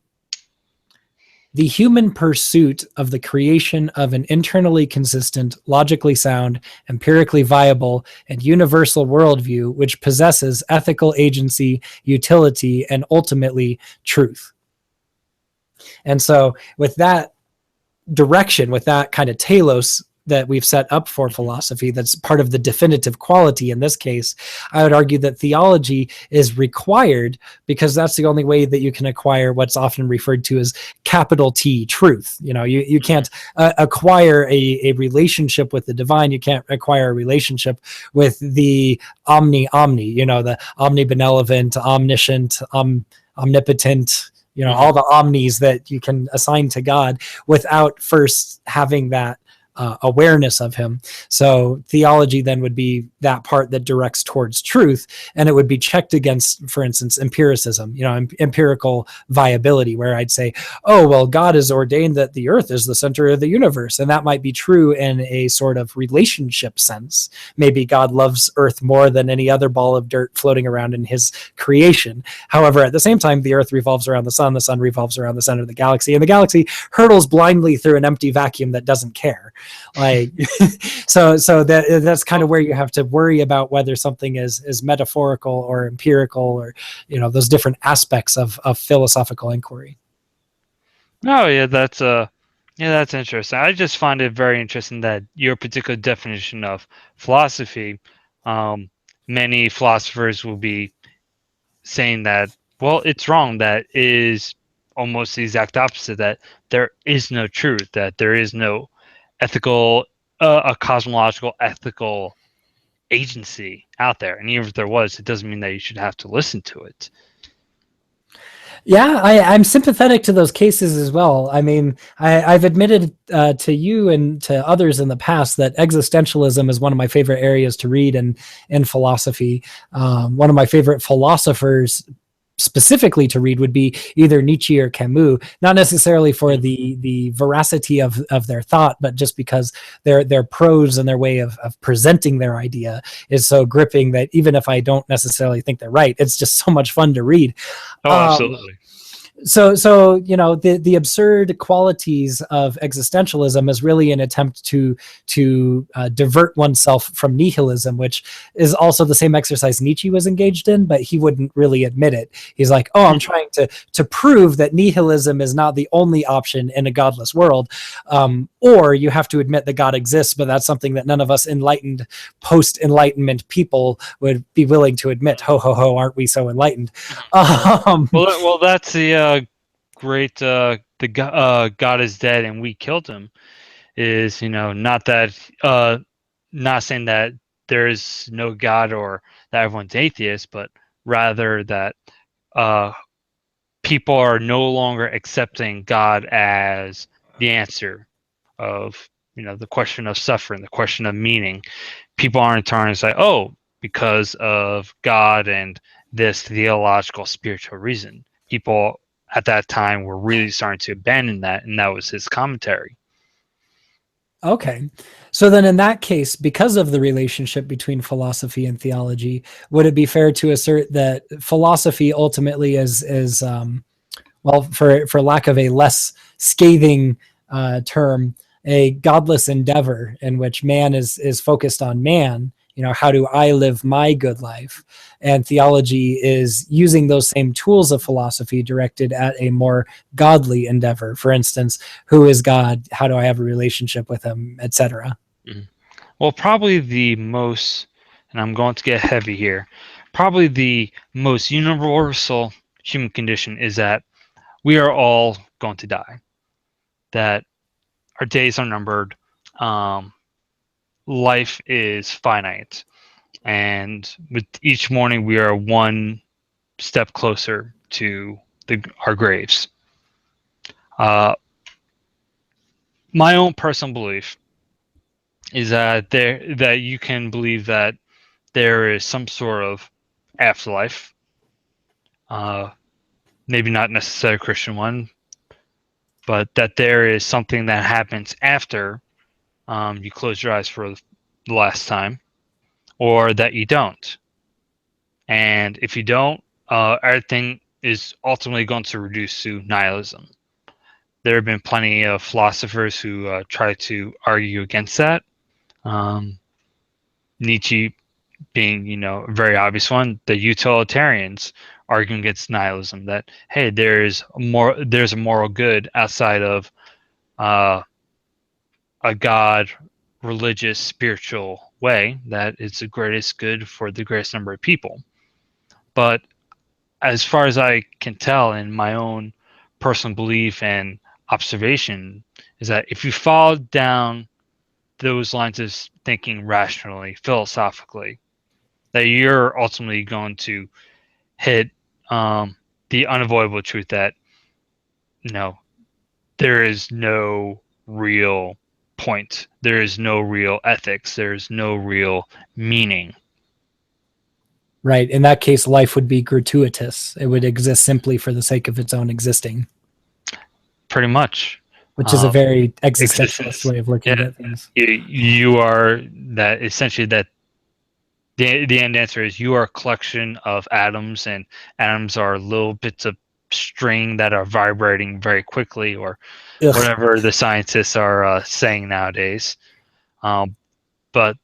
human pursuit of the creation of an internally consistent, logically sound, empirically viable, and universal worldview which possesses ethical agency, utility, and ultimately truth. And so with that direction, with that kind of telos that we've set up for philosophy, that's part of the definitive quality in this case, I would argue that theology is required, because that's the only way that you can acquire what's often referred to as capital T truth. You can't acquire a relationship with the divine. You can't acquire a relationship with the omni, the omnibenevolent, omniscient, omnipotent, all the omnis that you can assign to God, without first having that awareness of him. So theology then would be that part that directs towards truth, and it would be checked against, for instance, empiricism, empirical viability, where I'd say, oh, well, God has ordained that the earth is the center of the universe. And that might be true in a sort of relationship sense. Maybe God loves earth more than any other ball of dirt floating around in his creation. However, at the same time, the earth revolves around the sun revolves around the center of the galaxy, and the galaxy hurtles blindly through an empty vacuum that doesn't care. Like, so that's kind of where you have to worry about whether something is metaphorical or empirical, or those different aspects of philosophical inquiry. Oh yeah, that's interesting. I just find it very interesting that your particular definition of philosophy, many philosophers will be saying that, well, it's wrong. That is almost the exact opposite, that there is no truth, that there is no ethical, a cosmological ethical agency out there. And even if there was, it doesn't mean that you should have to listen to it. Yeah, I'm sympathetic to those cases as well. I mean, I've admitted to you and to others in the past that existentialism is one of my favorite areas to read in philosophy. One of my favorite philosophers specifically to read would be either Nietzsche or Camus, not necessarily for the veracity of their thought, but just because their prose and their way of presenting their idea is so gripping that even if I don't necessarily think they're right, it's just so much fun to read. Oh, absolutely. So the absurd qualities of existentialism is really an attempt to divert oneself from nihilism, which is also the same exercise Nietzsche was engaged in, but he wouldn't really admit it. He's like, oh, I'm trying to prove that nihilism is not the only option in a godless world, or you have to admit that God exists, but that's something that none of us enlightened, post-enlightenment people would be willing to admit. Ho, ho, ho, aren't we so enlightened? Well, that's the great the God is dead and we killed him. Is not that not saying that there is no God or that everyone's atheist, but rather that people are no longer accepting God as the answer of the question of suffering, the question of meaning. People aren't trying to say, oh, because of God and this theological spiritual reason. People at that time were really starting to abandon that, and that was his commentary. Okay. So then in that case, because of the relationship between philosophy and theology, would it be fair to assert that philosophy ultimately is well, for lack of a less scathing term, a godless endeavor in which man is focused on man? How do I live my good life? And theology is using those same tools of philosophy directed at a more godly endeavor. For instance, who is God? How do I have a relationship with him, etc.? Mm-hmm. Well, probably the most, and I'm going to get heavy here, probably the most universal human condition is that we are all going to die, that our days are numbered, life is finite, and with each morning we are one step closer to our graves. My own personal belief is that you can believe that there is some sort of afterlife, maybe not necessarily a Christian one, but that there is something that happens after you close your eyes for the last time, or that you don't. And if you don't, everything is ultimately going to reduce to nihilism. There have been plenty of philosophers who try to argue against that. Nietzsche being, a very obvious one. The utilitarians arguing against nihilism, that hey, there's a moral good outside of a God religious, spiritual way, that it's the greatest good for the greatest number of people. But as far as I can tell in my own personal belief and observation, is that if you fall down those lines of thinking rationally, philosophically, that you're ultimately going to hit the unavoidable truth that there is no real point, there is no real ethics, there is no real meaning. Right. In that case, life would be gratuitous. It would exist simply for the sake of its own existing, Pretty much. which is a very existentialist Existence. way of looking Yeah, at things. you are that essentially that the end answer is you are a collection of atoms, and atoms are little bits of string that are vibrating very quickly, or Ugh. whatever the scientists are saying nowadays. But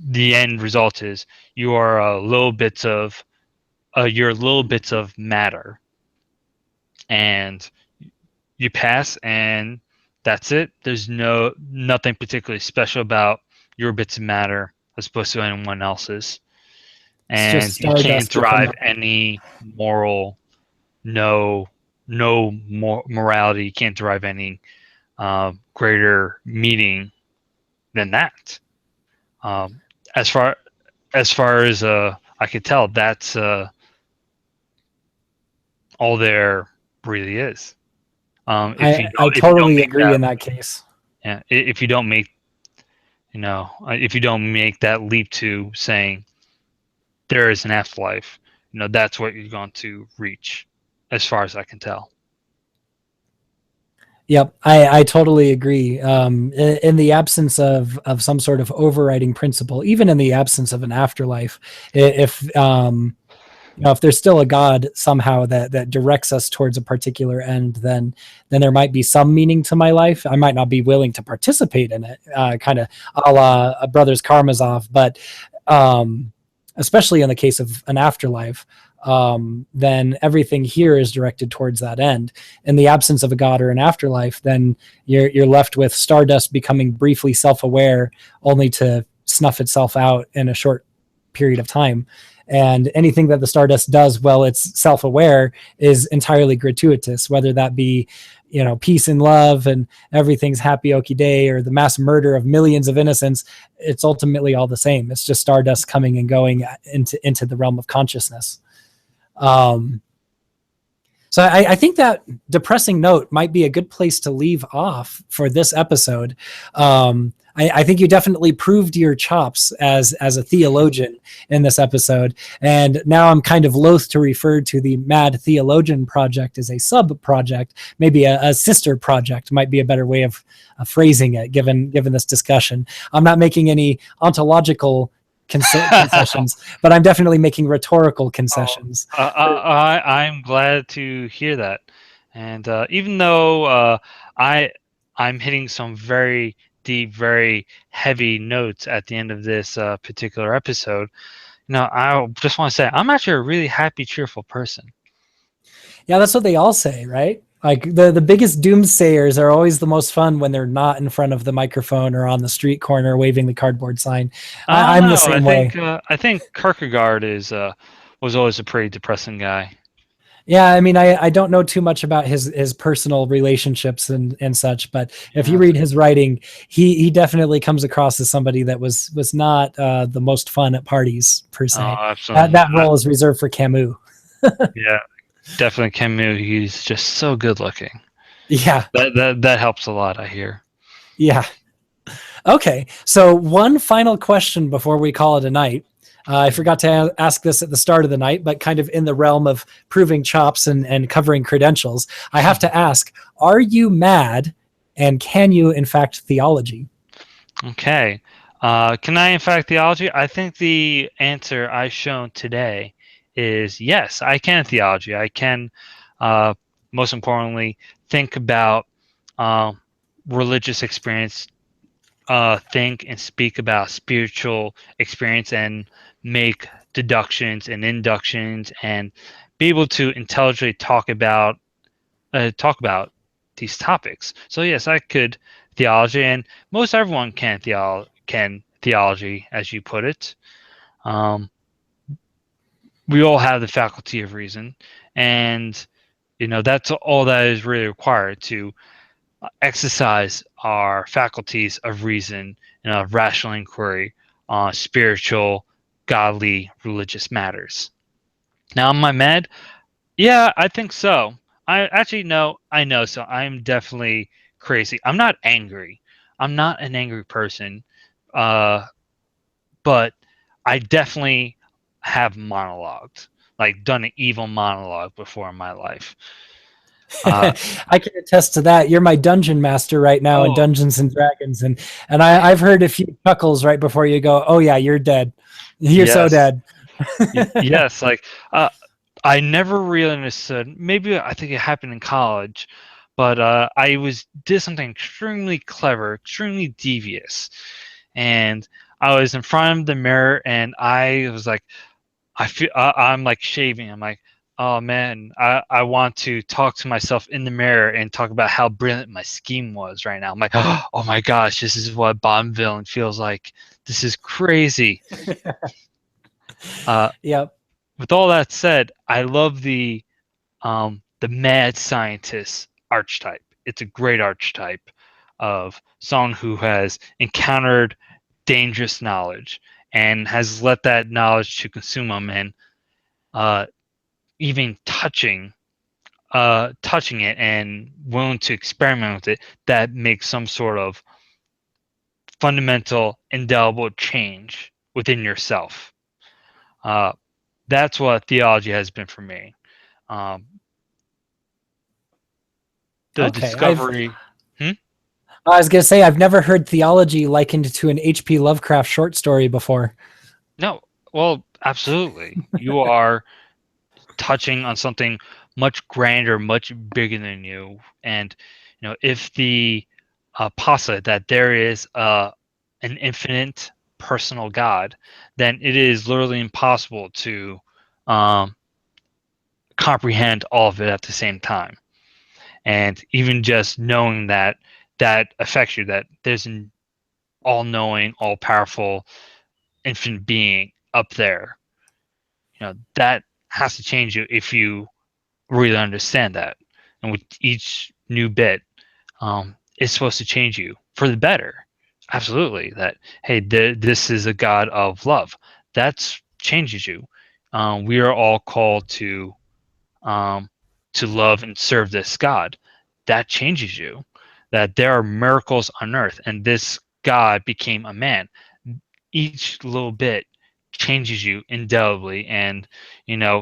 the end result is you are little bits of matter, and you pass, and that's it. There's nothing particularly special about your bits of matter as opposed to anyone else's, It's just and you can't stardust with a derive any moral, no more morality. You can't derive any greater meaning than that. As far as I could tell, that's all there really is. I totally agree in that case. Yeah, if you don't make if you don't make that leap to saying there is an afterlife, that's what you're going to reach, as far as I can tell. Yep, I totally agree. In the absence of some sort of overriding principle, even in the absence of an afterlife, if if there's still a God somehow that directs us towards a particular end, then there might be some meaning to my life. I might not be willing to participate in it, kind of a la Brothers Karamazov, but especially in the case of an afterlife, then everything here is directed towards that end. In the absence of a God or an afterlife, then you're left with stardust becoming briefly self-aware, only to snuff itself out in a short period of time. And anything that the stardust does while it's self-aware is entirely gratuitous, whether that be peace and love and everything's happy okie day, or the mass murder of millions of innocents. It's ultimately all the same. It's just stardust coming and going into the realm of consciousness. So I think that depressing note might be a good place to leave off for this episode. I think you definitely proved your chops as a theologian in this episode. And now I'm kind of loath to refer to the Mad Theologian project as a sub-project. Maybe a sister project might be a better way of phrasing it, given this discussion. I'm not making any ontological concessions, but I'm definitely making rhetorical concessions. I'm glad to hear that. And even though I'm hitting some very deep, very heavy notes at the end of this particular episode, I just want to say I'm actually a really happy, cheerful person. Yeah, that's what they all say, right? Like the biggest doomsayers are always the most fun when they're not in front of the microphone or on the street corner waving the cardboard sign. I'm the same way. I think Kierkegaard was always a pretty depressing guy. Yeah, I mean, I don't know too much about his personal relationships and such, but if you read his writing, he definitely comes across as somebody that was not the most fun at parties per se. Oh, absolutely. That role is reserved for Camus. Yeah, definitely Camus. He's just so good looking. Yeah, that helps a lot, I hear. Yeah. Okay, so one final question before we call it a night. I forgot to ask this at the start of the night, but kind of in the realm of proving chops and covering credentials, I have to ask, are you mad, and can you in fact theology? Okay. Can I in fact theology? I think the answer I've shown today is yes, I can theology. I can, most importantly, think about religious experience, think and speak about spiritual experience, and make deductions and inductions, and be able to intelligently talk about these topics. So yes, I could theology, and most everyone can theology, as you put it. We all have the faculty of reason, and that's all that is really required to exercise our faculties of reason and of rational inquiry on spiritual, godly, religious matters. Now, am I mad? Yeah, I think so. I actually know. I know. So I'm definitely crazy. I'm not angry. I'm not an angry person, but I definitely have monologued, like done an evil monologue before in my life. I can attest to that. You're my dungeon master right now in Oh, Dungeons and Dragons, and I've heard a few chuckles right before you go, "Oh yeah, you're dead. You're so yes, dead." yes. Like I never really understood. Maybe I think it happened in college, but I did something extremely clever, extremely devious, and I was in front of the mirror, and I was like, I'm like shaving. I'm like, oh man, I want to talk to myself in the mirror and talk about how brilliant my scheme was right now. I'm like, oh my gosh, this is what Bond villain feels like. This is crazy. Yep. With all that said, I love the mad scientist archetype. It's a great archetype of someone who has encountered dangerous knowledge and has let that knowledge to consume them, and even touching it and willing to experiment with it, that makes some sort of fundamental, indelible change within yourself. That's what theology has been for me. Um, the Okay. discovery. I was gonna say I've never heard theology likened to an H.P. Lovecraft short story before. No, well, absolutely. You are touching on something much grander, much bigger than you. And if the postulate that there is an infinite personal God, then it is literally impossible to comprehend all of it at the same time. And even just knowing that affects you, that there's an all-knowing, all-powerful, infinite being up there, that has to change you if you really understand that. And with each new bit, it's supposed to change you for the better. Absolutely. That, hey, this is a God of love. That changes you. We are all called to love and serve this God. That changes you. That there are miracles on earth, and this God became a man. Each little bit changes you indelibly, and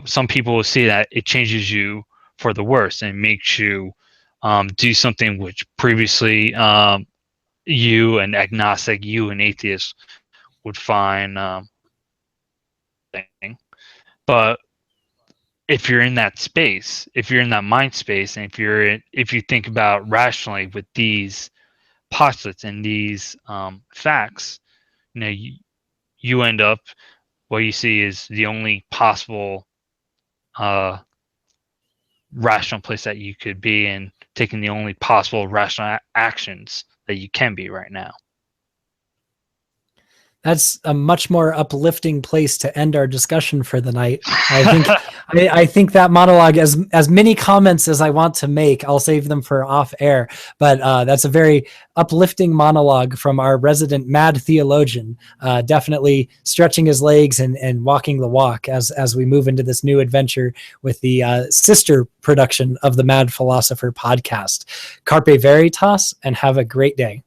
some people will see that it changes you for the worse and makes you do something which previously you an agnostic, you an atheist would find thing. But if you're in that space, if you're in that mind space, and if you think about rationally with these postulates and these facts, you end up, what you see is the only possible rational place that you could be, and taking the only possible rational actions that you can be right now. That's a much more uplifting place to end our discussion for the night. I think that monologue, as many comments as I want to make, I'll save them for off air. But that's a very uplifting monologue from our resident mad theologian, definitely stretching his legs and walking the walk as we move into this new adventure with the sister production of the Mad Philosopher podcast. Carpe Veritas, and have a great day.